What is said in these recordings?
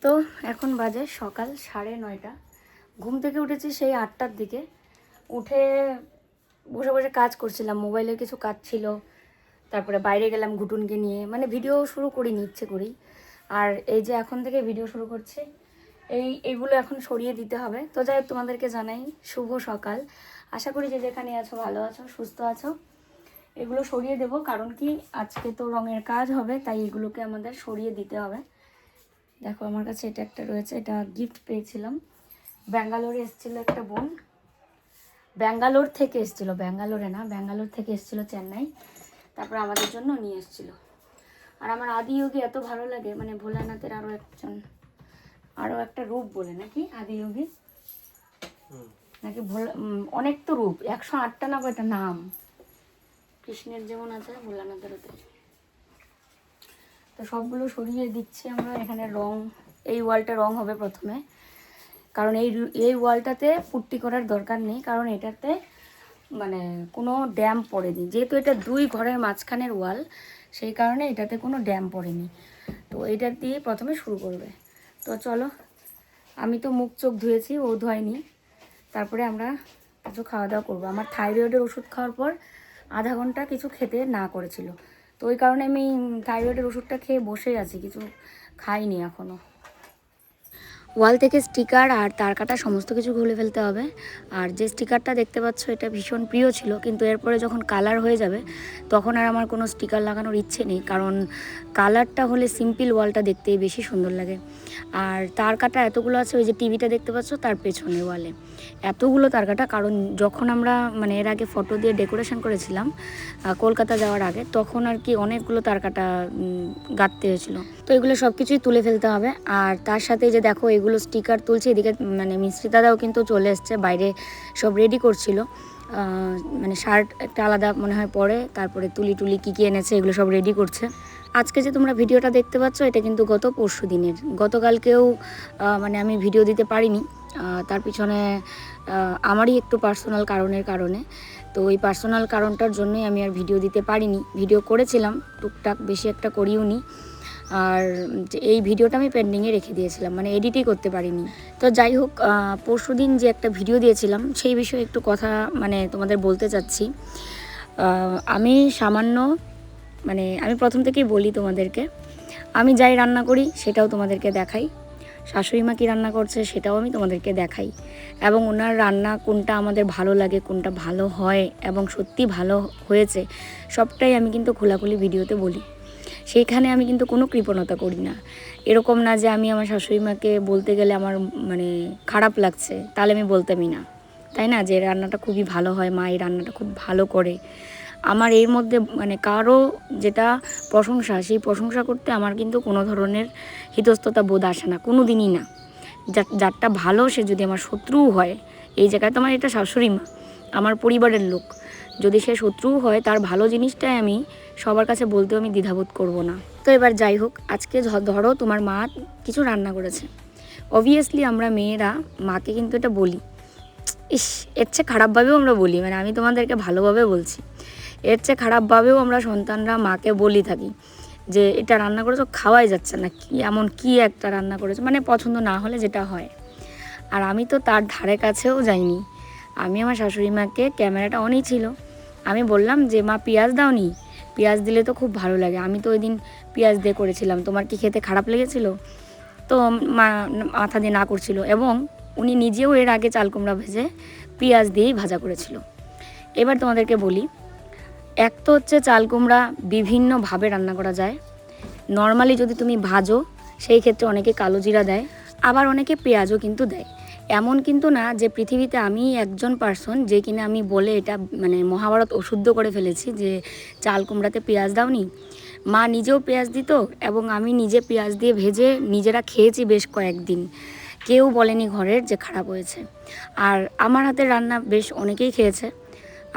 তো এখন বাজে সকাল 9:30। ঘুম থেকে উঠেছি সেই 8টার দিকে। উঠে বসে বসে কাজ করছিলাম, মোবাইলের কিছু কাজ ছিল। তারপরে বাইরে গেলাম ঘুটুনকে নিয়ে, মানে ভিডিও শুরু করিনি ইচ্ছে করেই। আর এই যে এখন থেকে ভিডিও শুরু করছি, এইগুলো এখন সরিয়ে দিতে হবে। তো যাই হোক, তোমাদেরকে জানাই শুভ সকাল। আশা করি যে যেখানে আছো ভালো আছো, সুস্থ আছো। এগুলো সরিয়ে দেব, কারণ কি আজকে তো রঙের কাজ হবে, তাই এগুলোকে আমাদের সরিয়ে দিতে হবে। দেখো আমার কাছে এটা একটা রয়েছে, এটা গিফট পেয়েছিলাম। ব্যাঙ্গালোরে এসেছিলো একটা বোন, ব্যাঙ্গালোর থেকে এসেছিলো, ব্যাঙ্গালোরে না, ব্যাঙ্গালোর থেকে এসেছিলো চেন্নাই। তারপর আমাদের জন্য নিয়ে এসেছিলো। আর আমার আদিযোগী এত ভালো লাগে, মানে ভোলানাথের আরও একটা রূপ বলে নাকি আদিযোগী, নাকি অনেক তো রূপ, 108টা না কয়টা নাম কৃষ্ণের যেমন আছে, ভোলানাথেরও তাই। তো সবগুলো সরিয়ে দিচ্ছি আমরা। এখানে রং, এই ওয়ালটা রং হবে প্রথমে, কারণ এই ওয়ালটাতে পুট্টি করার দরকার নেই, কারণ এটাতে মানে কোনো ড্যাম্প পড়েনি। যেহেতু এটা 2 ঘরের মাঝখানের ওয়াল, সেই কারণে এটাতে কোনো ড্যাম্প পড়েনি। তো এইটা দিয়ে প্রথমে শুরু করবে। তো চলো, আমি তো মুখ চোখ ধুয়েছি, ও ধোয়নি। তারপরে আমরা কিছু খাওয়া দাওয়া করবো। আমার থাইরয়েডের ওষুধ খাওয়ার পর আধা ঘন্টা কিছু খেতে না করেছিল, তো ওই কারণে আমি থাইরয়েডের ওষুধটা খেয়ে বসেই আছি, কিছু খাইনি এখনও। ওয়াল থেকে স্টিকার আর তার কাটা সমস্ত কিছু খুলে ফেলতে হবে। আর যে স্টিকারটা দেখতে পাচ্ছ, এটা ভীষণ প্রিয় ছিল, কিন্তু এরপরে যখন কালার হয়ে যাবে তখন আর আমার কোনো স্টিকার লাগানোর ইচ্ছে নেই, কারণ কালারটা হলে সিম্পল ওয়ালটা দেখতেই বেশি সুন্দর লাগে। আর তার কাটা এতগুলো আছে, ওই যে টিভিটা দেখতে পাচ্ছ তার পেছনে ওয়ালে এতগুলো তার কাটা, কারণ যখন আমরা মানে এর আগে ফটো দিয়ে ডেকোরেশন করেছিলাম কলকাতা যাওয়ার আগে, তখন আর কি অনেকগুলো তার কাটা গাঁথতে হয়েছিল। তো এগুলো সব কিছুই তুলে ফেলতে হবে। আর তার সাথে যে দেখো এগুলো স্টিকার তুলছে, এদিকে মানে মিস্ত্রি দাদাও কিন্তু চলে এসছে, বাইরে সব রেডি করছিল। মানে শার্ট একটা আলাদা মনে হয় পরে, তারপরে তুলি কী এনেছে এগুলো সব রেডি করছে। আজকে যে তোমরা ভিডিওটা দেখতে পাচ্ছ, এটা কিন্তু গত পরশু দিনের। গতকালকেও মানে আমি ভিডিও দিতে পারিনি, তার পিছনে আমারই একটু পার্সোনাল কারণে। তো ওই পার্সোনাল কারণটার জন্যই আমি আর ভিডিও দিতে পারিনি। ভিডিও করেছিলাম টুকটাক, বেশি একটা করিও নি। আর এই ভিডিওটা আমি পেন্ডিংয়ে রেখে দিয়েছিলাম, মানে এডিটই করতে পারিনি। তো যাই হোক, পরশুদিন যে একটা ভিডিও দিয়েছিলাম সেই বিষয়ে একটু কথা মানে তোমাদের বলতে চাচ্ছি। আমি সামান্য মানে আমি প্রথম থেকেই বলি তোমাদেরকে, আমি যাই রান্না করি সেটাও তোমাদেরকে দেখাই, শাশুড়ি মা কী রান্না করছে সেটাও আমি তোমাদেরকে দেখাই, এবং ওনার রান্না কোনটা আমাদের ভালো লাগে, কোনটা ভালো হয় এবং সত্যি ভালো হয়েছে সবটাই আমি কিন্তু খোলাখুলি ভিডিওতে বলি। সেইখানে আমি কিন্তু কোনো কৃপণতা করি না। এরকম না যে আমি আমার শাশুড়ি মাকে বলতে গেলে আমার মানে খারাপ লাগছে, তাহলে আমি বলতামই না, তাই না, যে রান্নাটা খুবই ভালো হয়, মা এই রান্নাটা খুব ভালো করে। আমার এর মধ্যে মানে কারো যেটা প্রশংসা, সেই প্রশংসা করতে আমার কিন্তু কোনো ধরনের হিতস্ততা বোধ আসে না, কোনো দিনই না। যারটা ভালো সে যদি আমার শত্রুও হয়, এই জায়গায় তো আমার এটা শাশুড়ি মা, আমার পরিবারের লোক, যদি সে শত্রুও হয়, তার ভালো জিনিসটাই আমি সবার কাছে বলতেও আমি দ্বিধাবোধ করব না। তো এবার যাই হোক, আজকে ধরো তোমার মা কিছু রান্না করেছে, অবভিয়াসলি আমরা মেয়েরা মাকে কিন্তু এটা বলি, ইস, এর চেয়ে খারাপভাবেও আমরা বলি, মানে আমি তোমাদেরকে ভালোভাবে বলছি, এর চেয়ে খারাপভাবেও আমরা সন্তানরা মাকে বলি থাকি যে এটা রান্না করেছো, খাওয়াই যাচ্ছে না, কি এমন কি একটা রান্না করেছো, মানে পছন্দ না হলে যেটা হয়। আর আমি তো তার ধারে কাছেও যাইনি। আমি আমার শাশুড়ি মাকে, ক্যামেরাটা অনই ছিল, আমি বললাম যে মা পেঁয়াজ দাওনি, পেঁয়াজ দিলে তো খুব ভালো লাগে, আমি তো ওই দিন পেঁয়াজ দিয়ে করেছিলাম, তোমার কি খেতে খারাপ লেগেছিল? তো মা মাথা দিয়ে না করছিল, এবং উনি নিজেও এর আগে চাল কুমড়া ভেজে পেঁয়াজ দিয়েই ভাজা করেছিল। এবার তোমাদেরকে বলি, এক তো হচ্ছে চাল কুমড়া বিভিন্নভাবে রান্না করা যায়। নর্মালি যদি তুমি ভাজো, সেই ক্ষেত্রে অনেকে কালো জিরা দেয়, আবার অনেকে পেঁয়াজও কিন্তু দেয়। এমন কিন্তু না যে পৃথিবীতে আমি একজন পার্সন যে কিনা আমি বলে এটা মানে মহাভারত অশুদ্ধ করে ফেলেছি যে চাল কুমড়াতে পেঁয়াজ দাওনি। মা নিজেও পেঁয়াজ দিত, এবং আমি নিজে পেঁয়াজ দিয়ে ভেজে নিজেরা খেয়েছি বেশ কয়েকদিন, কেউ বলেনি ঘরের যে খারাপ হয়েছে। আর আমার হাতের রান্না বেশ অনেকেই খেয়েছে।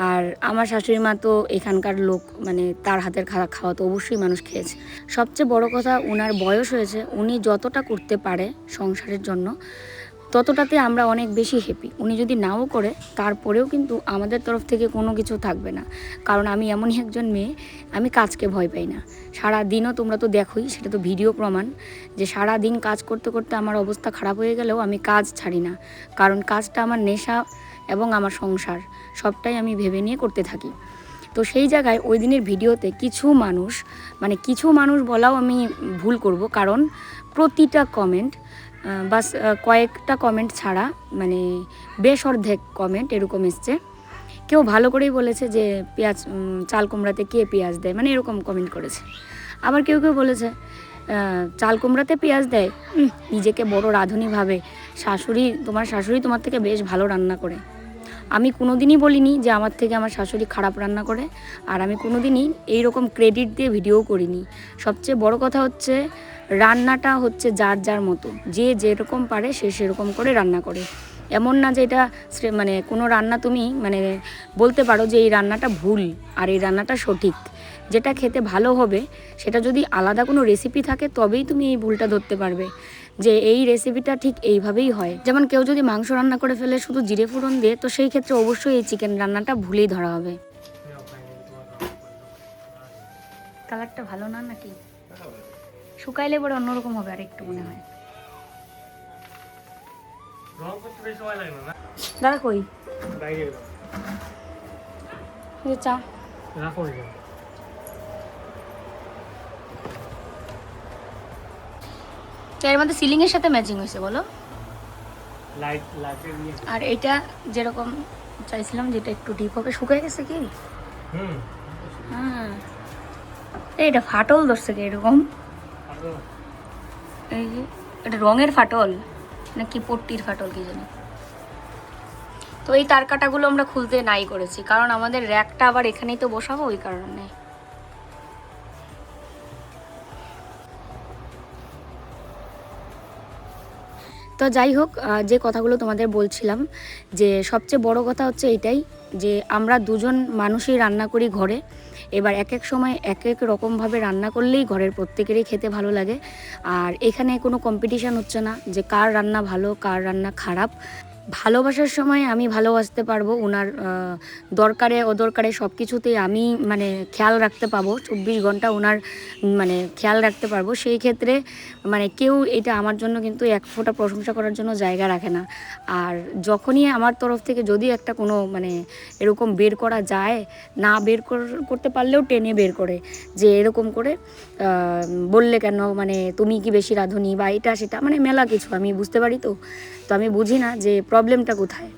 আর আমার শাশুড়ি মা তো এখানকার লোক, মানে তার হাতের খাওয়া তো অবশ্যই মানুষ খেয়েছে। সবচেয়ে বড় কথা, ওনার বয়স হয়েছে, উনি যতটা করতে পারে সংসারের জন্য ততটাতে আমরা অনেক বেশি হ্যাপি। উনি যদি নাও করে তারপরেও কিন্তু আমাদের তরফ থেকে কোনো কিছু থাকবে না, কারণ আমি এমনই একজন মেয়ে, আমি কাজকে ভয় পাই না। সারা দিনও তোমরা তো দেখোই, সেটা তো ভিডিও প্রমাণ, যে সারা দিন কাজ করতে করতে আমার অবস্থা খারাপ হয়ে গেলেও আমি কাজ ছাড়ি না, কারণ কাজটা আমার নেশা এবং আমার সংসার সবটাই আমি ভেবে নিয়ে করতে থাকি। তো সেই জায়গায় ওই দিনের ভিডিওতে কিছু মানুষ বলাও আমি ভুল করব, কারণ প্রতিটা কমেন্ট বাস কয়েকটা কমেন্ট ছাড়া মানে বেশ অর্ধেক কমেন্ট এরকম এসছে। কেউ ভালো করেই বলেছে যে পেঁয়াজ চাল কুমড়াতে কে পেঁয়াজ দেয়, মানে এরকম কমেন্ট করেছে। আবার কেউ কেউ বলেছে চাল কুমড়াতে পেঁয়াজ দেয়, নিজেকে বড় রাঁধুনি ভাবে, তোমার শাশুড়ি তোমার থেকে বেশ ভালো রান্না করে। আমি কোনো দিনই বলিনি যে আমার থেকে আমার শাশুড়ি খারাপ রান্না করে, আর আমি কোনো দিনই এইরকম ক্রেডিট দিয়ে ভিডিও করিনি। সবচেয়ে বড় কথা হচ্ছে রান্নাটা হচ্ছে যার যার মতো, যে যেরকম পারে সে সেরকম করে রান্না করে। এমন না যে এটা মানে কোনো রান্না তুমি মানে বলতে পারো যে এই রান্নাটা ভুল আর এই রান্নাটা সঠিক। যেটা খেতে ভালো হবে সেটা যদি আলাদা কোনো রেসিপি থাকে তবেই তুমি এই ভুলটা ধরতে পারবে যে এই রেসিপিটা ঠিক এইভাবেই হয়। যেমন কেউ যদি মাংস রান্না করে ফেলে শুধু জিরে ফোড়ন দিয়ে, তো সেই ক্ষেত্রে অবশ্যই এই চিকেন রান্নাটা ভুলেই ধরা হবে। কালারটা ভালো না নাকি? শুকাইলে পরে অন্যরকম হবে আর একটু মনে হয়। দাদা কই চা এর মধ্যে সিলিং এর সাথে ম্যাচিং হয়েছে বলো। আর এইটা যেরকম চাইছিলাম যেটা একটু ডিপ হবে, শুকিয়ে গেছে কি? হ্যাঁ, এইটা ফাটল ধরছে কি এরকম? এই যে এটা রঙের ফাটল নাকি পট্টির ফাটল কি জানি। তো এই তার কাটাগুলো আমরা খুলতে নাই করেছি, কারণ আমাদের র্যাকটা আবার এখানেই তো বসাবো, ওই কারণে। তো যাই হোক, যে কথাগুলো তোমাদের বলছিলাম, যে সবচেয়ে বড় কথা হচ্ছে এইটাই যে আমরা দুজন মানুষই রান্না করি ঘরে। এবার এক এক সময় এক এক রকমভাবে রান্না করলেই ঘরের প্রত্যেকেরই খেতে ভালো লাগে। আর এখানে কোনো কম্পিটিশান হচ্ছে না যে কার রান্না ভালো কার রান্না খারাপ। ভালোবাসার সময় আমি ভালোবাসতে পারবো, ওনার দরকারে অদরকারে সব কিছুতেই আমি মানে খেয়াল রাখতে পাবো, 24 ঘন্টা ওনার মানে খেয়াল রাখতে পারবো। সেই ক্ষেত্রে মানে কেউ এটা আমার জন্য কিন্তু এক ফোঁটা প্রশংসা করার জন্য জায়গা রাখে না। আর যখনই আমার তরফ থেকে যদি একটা কোনো মানে এরকম বের করা যায়, না বের করতে পারলেও টেনে বের করে যে এরকম করে বললে কেন, মানে তুমি কি বেশি রাঁধুনি বা এটা সেটা, মানে মেলা কিছু আমি বুঝতে পারি। তো আমি বুঝি না যে প্রবলেমটা কোথায়।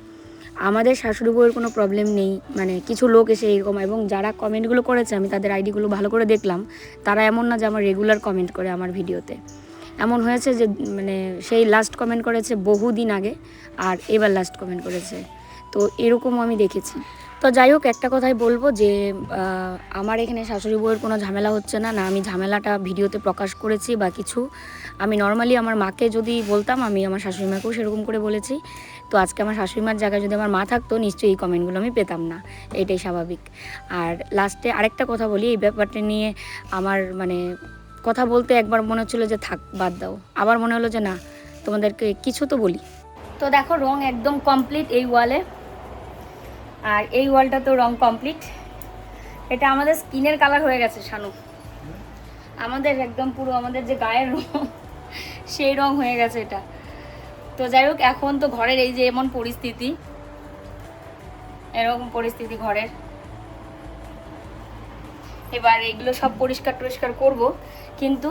আমাদের শাশুড়ি বউয়ের কোনো প্রবলেম নেই, মানে কিছু লোক এসে এরকম, এবং যারা কমেন্টগুলো করেছে আমি তাদের আইডিগুলো ভালো করে দেখলাম, তারা এমন না যে আমার রেগুলার কমেন্ট করে আমার ভিডিওতে। এমন হয়েছে যে মানে সেই লাস্ট কমেন্ট করেছে বহুদিন আগে, আর এবার লাস্ট কমেন্ট করেছে, তো এরকমও আমি দেখেছি। তো যাই হোক, একটা কথাই বলবো যে আমার এখানে শাশুড়ি বউয়ের কোনো ঝামেলা হচ্ছে না, না আমি ঝামেলাটা ভিডিওতে প্রকাশ করেছি বা কিছু। আমি নর্মালি আমার মাকে যদি বলতাম, আমি আমার শাশুড়ি মাকেও সেরকম করে বলেছি। তো আজকে আমার শাশুড়ি মার জায়গায় যদি আমার মা থাকতো, নিশ্চয়ই এই কমেন্টগুলো আমি পেতাম না, এটাই স্বাভাবিক। আর লাস্টে আরেকটা কথা বলি, এই ব্যাপারটা নিয়ে আমার মানে কথা বলতে একবার মনে হচ্ছিলো যে থাক বাদ দাও, আবার মনে হলো যে না তোমাদেরকে কিছু তো বলি। তো দেখো রং একদম কমপ্লিট এই ওয়ালে, আর এই ওয়ালটা তো রং কমপ্লিট। এটা আমাদের স্কিনের কালার হয়ে গেছে শানু, আমাদের একদম পুরো আমাদের যে গায়ের রং সেই রং হয়ে গেছে এটা। তো যাই হোক, এখন তো ঘরের এই যে এমন পরিস্থিতি, এরকম পরিস্থিতি ঘরের। এবার এগুলো সব পরিষ্কার টরিষ্কার করবো, কিন্তু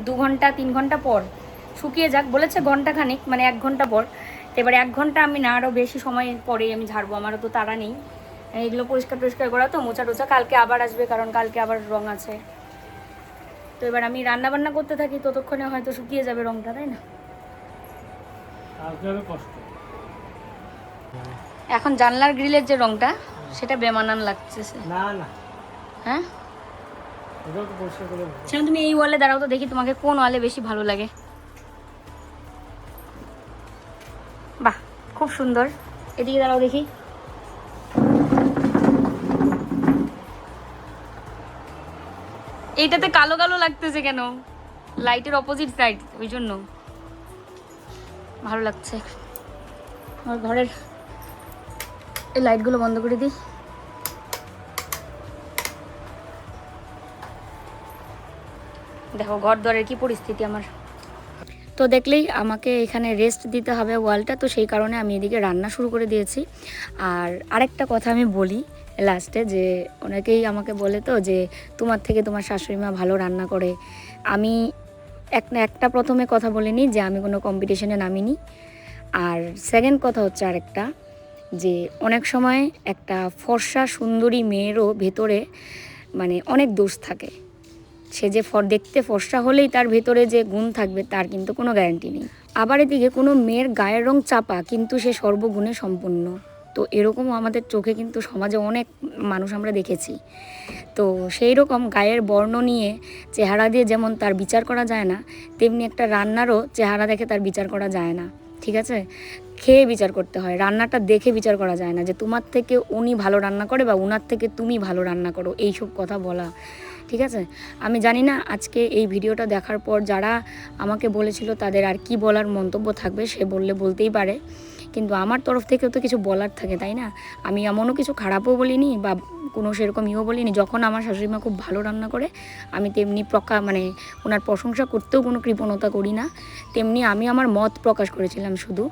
2 ঘন্টা 3 ঘন্টা পর শুকিয়ে যাক বলেছে, ঘন্টাখানিক মানে 1 ঘন্টা পর। এবার 1 ঘন্টা আমি না, আরও বেশি সময় পরেই আমি ঝাড়বো, আমারও তো তাড়া নেই। এগুলো পরিষ্কার টরিষ্কার করা তো, মোছা টোচা কালকে আবার আসবে, কারণ কালকে আবার রং আছে। তো এবার আমি রান্না বান্না করতে থাকি, ততক্ষণে হয়তো শুকিয়ে যাবে রংটা, তাই না? এখন জানলার গ্রিলের যে রংটা সেটা বেমানান লাগছে না না। হ্যাঁ সেটা তুমি এই ওয়ালে দাঁড়াও তো দেখি তোমাকে কোন ওয়ালে বেশি ভালো লাগে। বাহ খুব সুন্দর, এদিকে দাঁড়াও দেখি। এইটাতে কালো কালো লাগতেছে কেন? লাইটের অপোজিট সাইড, ওই জন্য ভালো লাগছে। আর ঘরের এই লাইটগুলো বন্ধ করে দিই। দেখো ঘর দ্বারের কি পরিস্থিতি আমার। তো দেখলেই আমাকে এখানে রেস্ট দিতে হবে ওয়ালটা, তো সেই কারণে আমি এদিকে রান্না শুরু করে দিয়েছি। আর আরেকটা কথা আমি বলি লাস্টে, যে অনেকেই আমাকে বলে তো যে তোমার থেকে তোমার শাশুড়ি মা ভালো রান্না করে। আমি একটা প্রথমে কথা বলিনি যে আমি কোনো কম্পিটিশনে নামিনি। আর সেকেন্ড কথা হচ্ছে আরেকটা, যে অনেক সময় একটা ফর্সা সুন্দরী মেয়েরও ভেতরে মানে অনেক দোষ থাকে। সে যে দেখতে ফর্সা হলেই তার ভেতরে যে গুণ থাকবে তার কিন্তু কোনো গ্যারান্টি নেই। আবার এদিকে কোনো মেয়ের গায়ের রং চাপা কিন্তু সে সর্বগুণে সম্পন্ন। তো এরকমও আমাদের চোখে কিন্তু সমাজে অনেক মানুষ আমরা দেখেছি। তো সেই রকম গায়ের বর্ণ নিয়ে চেহারা দিয়ে যেমন তার বিচার করা যায় না, তেমনি একটা রান্নারও চেহারা দেখে তার বিচার করা যায় না। ঠিক আছে, খেয়ে বিচার করতে হয়, রান্নাটা দেখে বিচার করা যায় না যে তোমার থেকে উনি ভালো রান্না করে বা উনার থেকে তুমি ভালো রান্না করো, এইসব কথা বলা ঠিক আছে। আমি জানি না আজকে এই ভিডিওটা দেখার পর যারা আমাকে বলেছিল তাদের আর কি বলার মন্তব্য থাকবে, সে বললে বলতেই পারে, কিন্তু আমার তরফ থেকেও তো কিছু বলার থাকে তাই না। আমি এমনও কিছু খারাপও বলিনি বা কোনো সেরকম ইয়েও বলিনি। যখন আমার শাশুড়িমা খুব ভালো রান্না করে আমি তেমনি মানে ওনার প্রশংসা করতেও কোনো কৃপণতা করি না। তেমনি আমি আমার মত প্রকাশ করেছিলাম শুধু,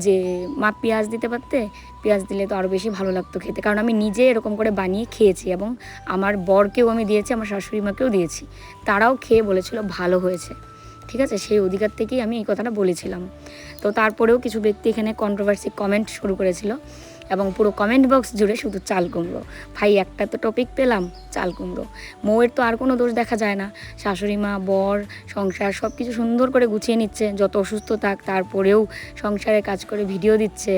যে মা পেঁয়াজ দিতে পারতে, পেঁয়াজ দিলে তো আরও বেশি ভালো লাগতো খেতে, কারণ আমি নিজে এরকম করে বানিয়ে খেয়েছি এবং আমার বরকেও আমি দিয়েছি, আমার শাশুড়ি মাকেও দিয়েছি, তারাও খেয়ে বলেছিল ভালো হয়েছে। ঠিক আছে, সেই অধিকার থেকেই আমি এই কথাটা বলেছিলাম। তো তারপরেও কিছু ব্যক্তি এখানে কন্ট্রোভার্সি কমেন্ট শুরু করেছিল এবং পুরো কমেন্ট বক্স জুড়ে শুধু চাল কুমড়ো। ভাই একটা তো টপিক পেলাম, চাল কুমড়ো। মৌয়ের তো আর কোনো দোষ দেখা যায় না, শাশুড়ি মা বর সংসার সব কিছু সুন্দর করে গুছিয়ে নিচ্ছে, যত অসুস্থ থাক তারপরেও সংসারে কাজ করে ভিডিও দিচ্ছে,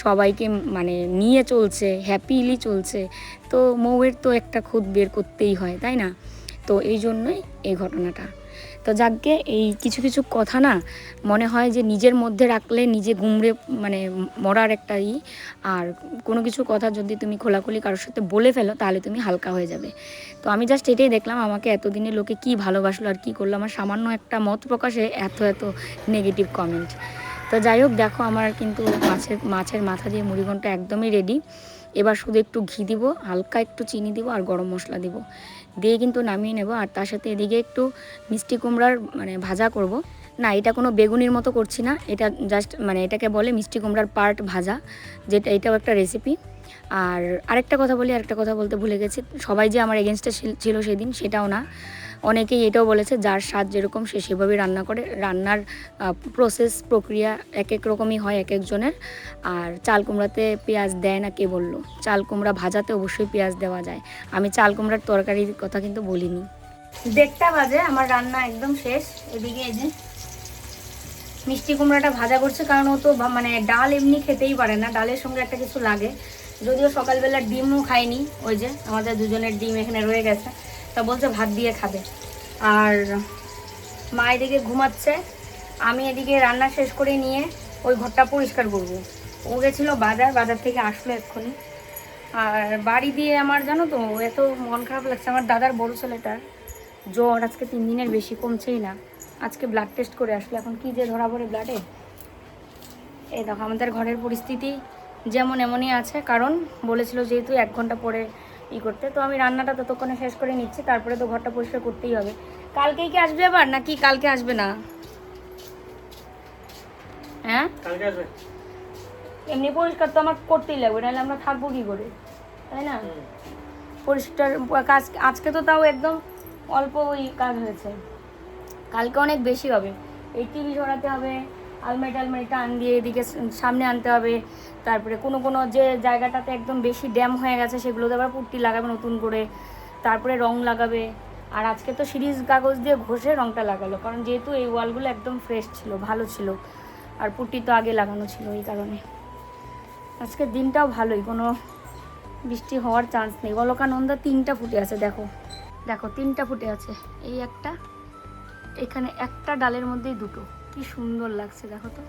সবাইকে মানে নিয়ে চলছে, হ্যাপিলি চলছে। তো মৌয়ের তো একটা খুদ বের করতেই হয় তাই না। তো এই জন্যই এই ঘটনাটা। তো যাকে এই কিছু কিছু কথা না মনে হয় যে নিজের মধ্যে রাখলে নিজে গুমড়ে মানে মরার একটা আর কোনো কিছু কথা যদি তুমি খোলাখুলি কারোর সাথে বলে ফেলো তাহলে তুমি হালকা হয়ে যাবে। তো আমি জাস্ট এটাই দেখলাম আমাকে এতদিনে লোকে কি ভালোবাসলো আর কি করলো, আমার সামান্য একটা মত প্রকাশে এত এত নেগেটিভ কমেন্ট। তো যাই হোক, দেখো আমার কিন্তু মাছের মাথা দিয়ে মুড়িঘণ্টা একদমই রেডি। এবার শুধু একটু ঘি দিব, হালকা একটু চিনি দিব আর গরম মশলা দিব, দিয়ে কিন্তু নামিয়ে নেব। আর তার সাথে এদিকে একটু মিষ্টি কুমড়ার মানে ভাজা করব। না, এটা কোনো বেগুনির মতো করছি না, এটা জাস্ট মানে এটাকে বলে মিষ্টি কুমড়ার পার্ট ভাজা, যেটা এটাও একটা রেসিপি। আর আরেকটা কথা বলতে ভুলে গেছি, সবাই যে আমার এগেনস্টে ছিল সেদিন সেটাও না। অনেকেই এটাও বলেছে যার স্বাদ যেরকম সে সেভাবেই রান্না করে, রান্নার প্রসেস প্রক্রিয়া এক এক রকমই হয় এক একজনের। আর চাল কুমড়াতে পেঁয়াজ দেয় না কে বললো, চাল কুমড়া ভাজাতে অবশ্যই পেঁয়াজ দেওয়া যায়। আমি চাল কুমড়ার তরকারির কথা কিন্তু বলিনি। 1:30 বাজে, আমার রান্না একদম শেষ। এদিকে এই যে মিষ্টি কুমড়াটা ভাজা করছে, কারণ ও তো মানে ডাল এমনি খেতেই পারে না, ডালের সঙ্গে একটা কিছু লাগে। যদিও সকালবেলা ডিমও খায়নি, ওই যে আমাদের দুজনের ডিম এখানে রয়ে গেছে, তা বলছে ভাত দিয়ে খাবে। আর মা এদিকে ঘুমাচ্ছে, আমি এদিকে রান্না শেষ করে নিয়ে ওই ঘরটা পরিষ্কার করব। ও গেছিলো বাজার থেকে আসলো এক্ষুনি। আর বাড়ি দিয়ে আমার জানো তো এত মন খারাপ লাগছে, আমার দাদার বড় ছেলেটার জ্বর আজকে 3 দিনের বেশি কমছেই না। আজকে ব্লাড টেস্ট করে আসলে, এখন কি যে ধরা পড়ে ব্লাডে। এই দেখো আমাদের ঘরের পরিস্থিতি যেমন এমনই আছে, কারণ বলেছিল যেহেতু 1 ঘন্টা পরে করতে। তো আমি রান্নাটা ততক্ষণে শেষ করে নিচ্ছি, তারপরে তো ঘরটা পরিষ্কার করতেই হবে। কালকেই কি আসবে আবার নাকি কালকে আসবে না? হ্যাঁ কালকে আসবে। এমনি পরিষ্কার তো আমার করতেই লাগবে, নাহলে আমরা থাকবো কি করে তাই না। পরিষ্কার কাজ আজকে তো তাও একদম অল্প ওই কাজ হয়েছে, কালকে অনেক বেশি হবে। এই টিভি সরাতে হবে, আলমারিটা আন দিয়ে এদিকে সামনে আনতে হবে, তারপরে কোনো যে জায়গাটাতে একদম বেশি ড্যাম হয়ে গেছে সেগুলোতে আবার পুট্টি লাগাবে নতুন করে, তারপরে রং লাগাবে। আর আজকে তো সিরিজ কাগজ দিয়ে ঘষে রংটা লাগালো, কারণ যেহেতু এই ওয়ালগুলো একদম ফ্রেশ ছিল, ভালো ছিল, আর পুট্টি তো আগে লাগানো ছিল, এই কারণে আজকের দিনটাও ভালোই, কোনো বৃষ্টি হওয়ার চান্স নেই। অলকানন্দা 3টা ফুটে আছে, দেখো 3টা ফুটে আছে, এই একটা, এখানে একটা ডালের মধ্যেই 2টো, কি সুন্দর লাগছে দেখো তো।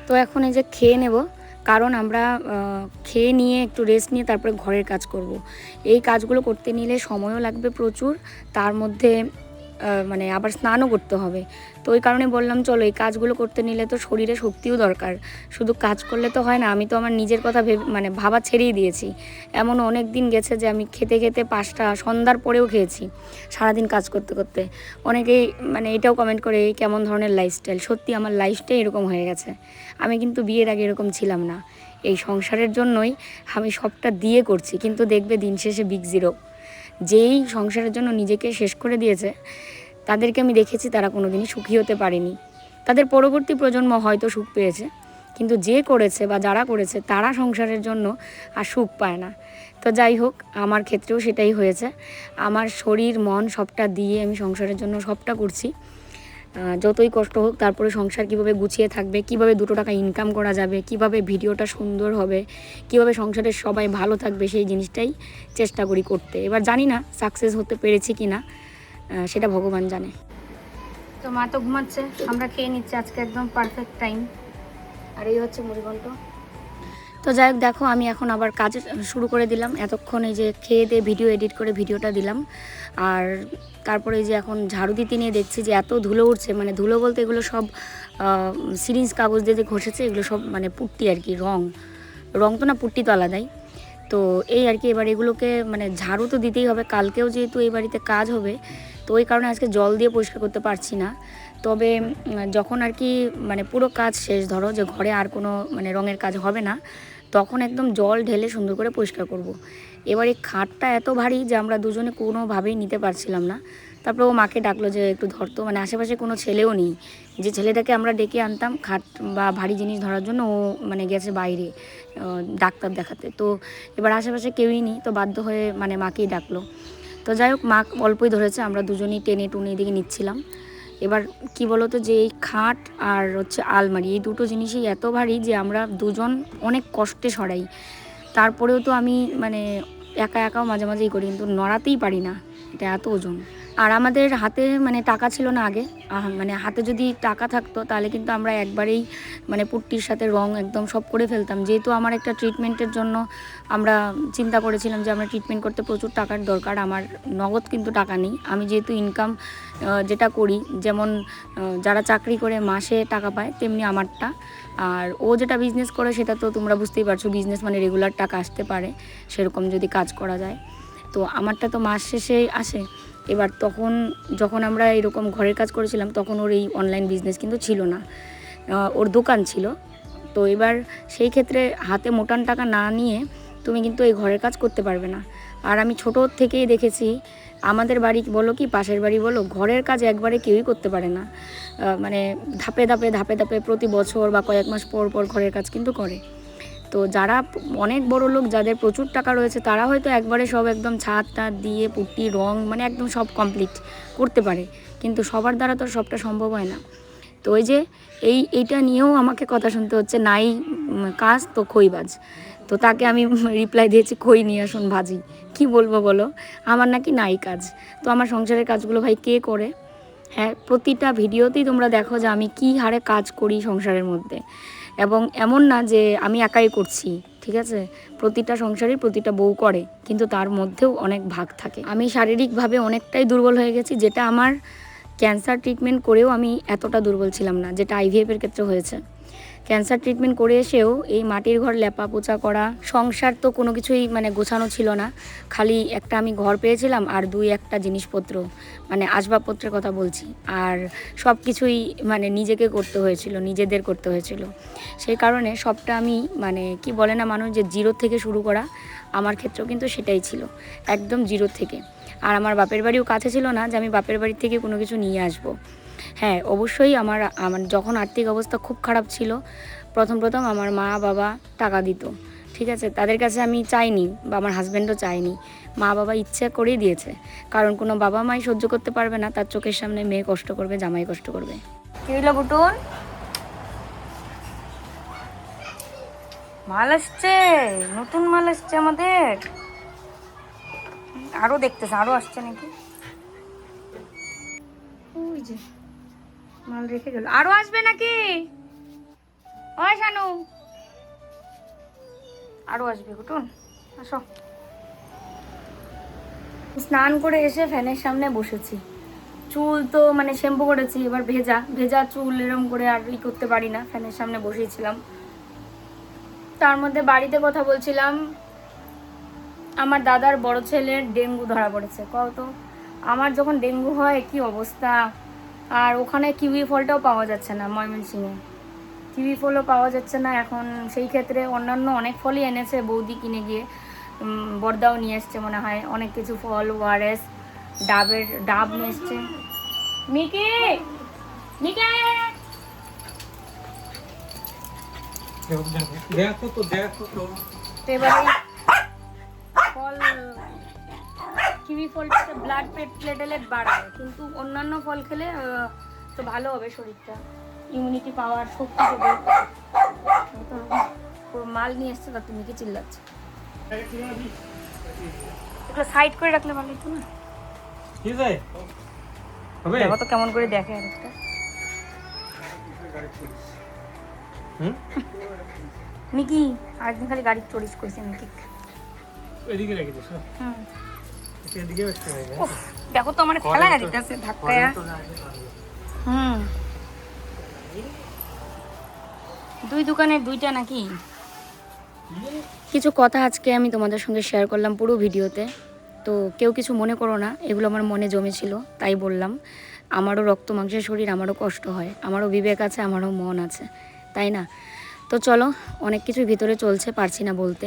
তো এখন এই যে খেয়ে নেব, কারণ আমরা খেয়ে নিয়ে একটু রেস্ট নিয়ে তারপরে ঘরের কাজ করব। এই কাজগুলো করতে নিলে সময়ও লাগবে প্রচুর, তার মধ্যে মানে আবার স্নানও করতে হবে। তো ওই কারণে বললাম চলো এই কাজগুলো করতে নিলে তো শরীরে শক্তিও দরকার, শুধু কাজ করলে তো হয় না। আমি তো আমার নিজের কথা মানে ভাবা ছেড়েই দিয়েছি। এমন অনেক দিন গেছে যে আমি খেতে খেতে 5টা সন্ধ্যার পরেও খেয়েছি সারাদিন কাজ করতে করতে। অনেকেই মানে এটাও কমেন্ট করে এই কেমন ধরনের লাইফস্টাইল। সত্যি আমার লাইফটাই এরকম হয়ে গেছে। আমি কিন্তু বিয়ের আগে এরকম ছিলাম না। এই সংসারের জন্যই আমি সবটা দিয়ে করছি, কিন্তু দেখবে দিন শেষে বিগ জিরো। যেই সংসারের জন্য নিজেকে শেষ করে দিয়েছে তাদেরকে আমি দেখেছি তারা কোনো দিনই সুখী হতে পারেনি। তাদের পরবর্তী প্রজন্ম হয়তো সুখ পেয়েছে, কিন্তু যে করেছে বা যারা করেছে তারা সংসারের জন্য আর সুখ পায় না। তো যাই হোক, আমার ক্ষেত্রেও সেটাই হয়েছে। আমার শরীর মন সবটা দিয়ে আমি সংসারের জন্য সবটা করছি। যতই কষ্ট হোক, তারপরে সংসার কিভাবে গুছিয়ে থাকবে, কিভাবে 2 টাকা ইনকাম করা যাবে, কিভাবে ভিডিওটা সুন্দর হবে, কিভাবে সংসারের সবাই ভালো থাকবে, সেই জিনিসটাই চেষ্টা করি করতে। এবার জানি না সাকসেস হতে পেরেছি কি না, সেটা ভগবান জানে। তো মা তো ঘুমাচ্ছে, আমরা খেয়ে নিচ্ছি আজকে একদম পারফেক্ট টাইম। আর এই হচ্ছে মুড়িঘণ্ট। তো যাই হোক, দেখো আমি এখন আবার কাজ শুরু করে দিলাম। এতক্ষণ এই যে খেয়ে দিয়ে ভিডিও এডিট করে ভিডিওটা দিলাম, আর তারপরে এই যে এখন ঝাড়ু দিতে নিয়ে দেখছি যে এত ধুলো উঠছে। মানে ধুলো বলতে এগুলো সব সিরিঞ্জ কাগজ দিয়ে যে ঘষেছে, এগুলো সব মানে পুট্টি আর কি, রং তো না, পুট্টি তো আলাদাই। তো এই আর কি, এবার এগুলোকে মানে ঝাড়ু তো দিতেই হবে। কালকেও যেহেতু এই বাড়িতে কাজ হবে, তো ওই কারণে আজকে জল দিয়ে পরিষ্কার করতে পারছি না। তবে যখন আর কি মানে পুরো কাজ শেষ, ধরো যে ঘরে আর কোনো মানে রঙের কাজ হবে না, তখন একদম জল ঢেলে সুন্দর করে পরিষ্কার করব। এবার এই খাটটা এত ভারী যে আমরা দুজনে কোনোভাবেই নিতে পারছিলাম না। তারপরে ও মাকে ডাকলো যে একটু ধরতো, মানে আশেপাশে কোনো ছেলেও নেই। যে ছেলেটাকে আমরা ডেকে আনতাম খাট বা ভারী জিনিস ধরার জন্য, ও মানে গেছে বাইরে ডাক্তার দেখাতে। তো এবার আশেপাশে কেউই নেই, তো বাধ্য হয়ে মানে মাকেই ডাকলো। তো যাই হোক, মা অল্পই ধরেছে, আমরা দুজনেই টেনে টুনে এদিকে নিচ্ছিলাম। এবার কি বলতো, যে এই খাট আর হচ্ছে আলমারি, এই দুটো জিনিসই এত ভারী যে আমরা দুজন অনেক কষ্টে সরাই। তারপরেও তো আমি মানে একাও মাঝে মাঝেই করি, কিন্তু নড়াতেই পারি না, এটা এত ওজন। আর আমাদের হাতে মানে টাকা ছিল না আগে। মানে হাতে যদি টাকা থাকতো তাহলে কিন্তু আমরা একবারেই মানে পুট্টির সাথে রং একদম সব করে ফেলতাম। যেহেতু আমার একটা ট্রিটমেন্টের জন্য আমরা চিন্তা করেছিলাম যে আমরা ট্রিটমেন্ট করতে প্রচুর টাকার দরকার। আমার নগদ কিন্তু টাকা নেই। আমি যেহেতু ইনকাম যেটা করি, যেমন যারা চাকরি করে মাসে টাকা পায় তেমনি আমারটা। আর ও যেটা বিজনেস করে সেটা তো তোমরা বুঝতেই পারছো, বিজনেস মানে রেগুলার টাকা আসতে পারে সেরকম যদি কাজ করা যায়। তো আমারটা তো মাস শেষে আসে। এবার তখন যখন আমরা এরকম ঘরের কাজ করেছিলাম, তখন ওর এই অনলাইন বিজনেস কিন্তু ছিল না, ওর দোকান ছিল। তো এবার সেই ক্ষেত্রে হাতে মোটান টাকা না নিয়ে তুমি কিন্তু এই ঘরের কাজ করতে পারবে না। আর আমি ছোটো থেকেই দেখেছি, আমাদের বাড়ি বলো কি পাশের বাড়ি বলো, ঘরের কাজ একবারে কেউই করতে পারে না। মানে ধাপে ধাপে প্রতি বছর বা কয়েক মাস পর পর ঘরের কাজ কিন্তু করে। তো যারা অনেক বড় লোক, যাদের প্রচুর টাকা রয়েছে, তারা হয়তো একবারে সব একদম ছাদ টাদ দিয়ে পুট্টি রং মানে একদম সব কমপ্লিট করতে পারে, কিন্তু সবার দ্বারা তো সবটা সম্ভব হয় না। তো ওই যে এইটা নিয়েও আমাকে কথা শুনতে হচ্ছে, নাই কাজ তো খইবাজ। তো তাকে আমি রিপ্লাই দিয়েছি, খই নিয়ে আসুন ভাজি। কি বলবো বলো, আমার নাকি নাই কাজ। তো আমার সংসারের কাজগুলো ভাই কে করে? হ্যাঁ, প্রতিটা ভিডিওতেই তোমরা দেখো যে আমি কী হারে কাজ করি সংসারের মধ্যে। এবং এমন না যে আমি একাই করছি, ঠিক আছে, প্রতিটা সংসারেই প্রতিটা বউ করে, কিন্তু তার মধ্যেও অনেক ভাগ থাকে। আমি শারীরিকভাবে অনেকটাই দুর্বল হয়ে গেছি, যেটা আমার ক্যান্সার ট্রিটমেন্ট করেও আমি এতটা দুর্বল ছিলাম না, যেটা আইভিএফের ক্ষেত্রে হয়েছে। ক্যান্সার ট্রিটমেন্ট করে এসেও এই মাটির ঘর লেপা পোছা করা, সংসার তো কোনো কিছুই মানে গোছানো ছিল না। খালি একটা আমি ঘর পেয়েছিলাম আর 2-1টা জিনিসপত্র, মানে আসবাবপত্রের কথা বলছি। আর সব কিছুই মানে নিজেকে করতে হয়েছিল, নিজেদের করতে হয়েছিল। সেই কারণে সবটা আমি মানে কি বলে না মানুষ, যে জিরো থেকে শুরু করা, আমার ক্ষেত্রেও কিন্তু সেটাই ছিল, একদম জিরো থেকে। আর আমার বাপের বাড়িও কাছে ছিল না যে আমি বাপের বাড়ি থেকে কোনো কিছু নিয়ে আসবো। হ্যাঁ, অবশ্যই আমার যখন আর্থিক অবস্থা খুব খারাপ ছিল, প্রথম আমার মা বাবা টাকা দিত, ঠিক আছে, তাদের কাছে আমি চাইনি বা আমার হাজব্যান্ডও চাইনি, মা বাবা ইচ্ছা করেই দিয়েছে। কারণ কোনো বাবা মাই সহ্য করতে পারবে না তার চোখের সামনে মেয়ে কষ্ট করবে, জামাই কষ্ট করবে। কি হলো বুটুন, মাল আসছে, নতুন মাল আসছে আমাদের। আরো দেখতেছে, আরো আসছে নাকি, ওই যে মাল রেখে গেল, আরো আসবে নাকি? ওই শানু, আরো আসবে গুটুন, আসো। স্নান করে এসে ফ্যানের সামনে বসেছি, চুল তো মানে শ্যাম্পু করেছি, এবার ভেজা ভেজা চুল এরম করে আর করতে পারি না, ফ্যানের সামনে বসিয়েছিলাম। তার মধ্যে বাড়িতে কথা বলছিলাম, আমার দাদার বড় ছেলের ডেঙ্গু ধরা পড়েছে। কত আমার যখন ডেঙ্গু হয় কি অবস্থা। আর ওখানে কিউই ফলটাও পাওয়া যাচ্ছে না, ময়মনসিংহে কিউই ফলও পাওয়া যাচ্ছে না এখন। সেই ক্ষেত্রে অন্যান্য অনেক ফলই এনেছে বৌদি কিনে গিয়ে, বর্দাও নিয়ে এসছে মনে হয় অনেক কিছু ফল, ওআরএস, ডাব নিয়ে এসছে। মিকি মিকি দেখো তো এবারে ফল, কিউই ফলটাতে ব্লাড প্লেটলেট বাড়ায়, কিন্তু অন্যান্য ফল খেলে তো ভালো হবে শরীরটা, ইমিউনিটি পাওয়ার শক্তি দেবে। মাল নিয়ে এসছে তা তুমি কি চিল্লাচ্ছ? এগুলো সাইড করে রাখলে ভালো হতো না? কি যায় হবে দেখো তো কেমন করে দেখে আরেকটা। মিকি আরেকদিন খালি গাড়ি চড়িস কইছে মিকি। এদিকে রেখে দিস। এদিকে উফ, দেখো তো আমার খেলায় দিতেছে ধাক্কায়া। দুই দোকানের দুইটা নাকি? কিছু কথা আজকে আমি তোমাদের সঙ্গে শেয়ার করলাম পুরো ভিডিওতে, তো কেউ কিছু মনে করো না, এগুলো আমার মনে জমেছিল তাই বললাম। আমারও রক্ত মাংসের শরীর, আমারও কষ্ট হয়, আমারও বিবেক আছে, আমারও মন আছে, তাই না? তো চলো, অনেক কিছুর ভিতরে চলছে, পারছি না বলতে।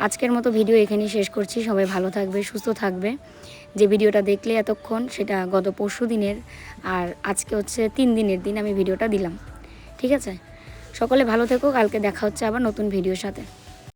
আজকের মতো ভিডিও এখানেই শেষ করছি। সবাই ভালো থাকবে, সুস্থ থাকবে। যে ভিডিওটা দেখলে এতক্ষণ, সেটা গত পরশু দিনের, আর আজকে হচ্ছে 3 দিনের দিন আমি ভিডিওটা দিলাম। ঠিক আছে, সকলে ভালো থেকো, কালকে দেখা হচ্ছে আবার নতুন ভিডিওর সাথে।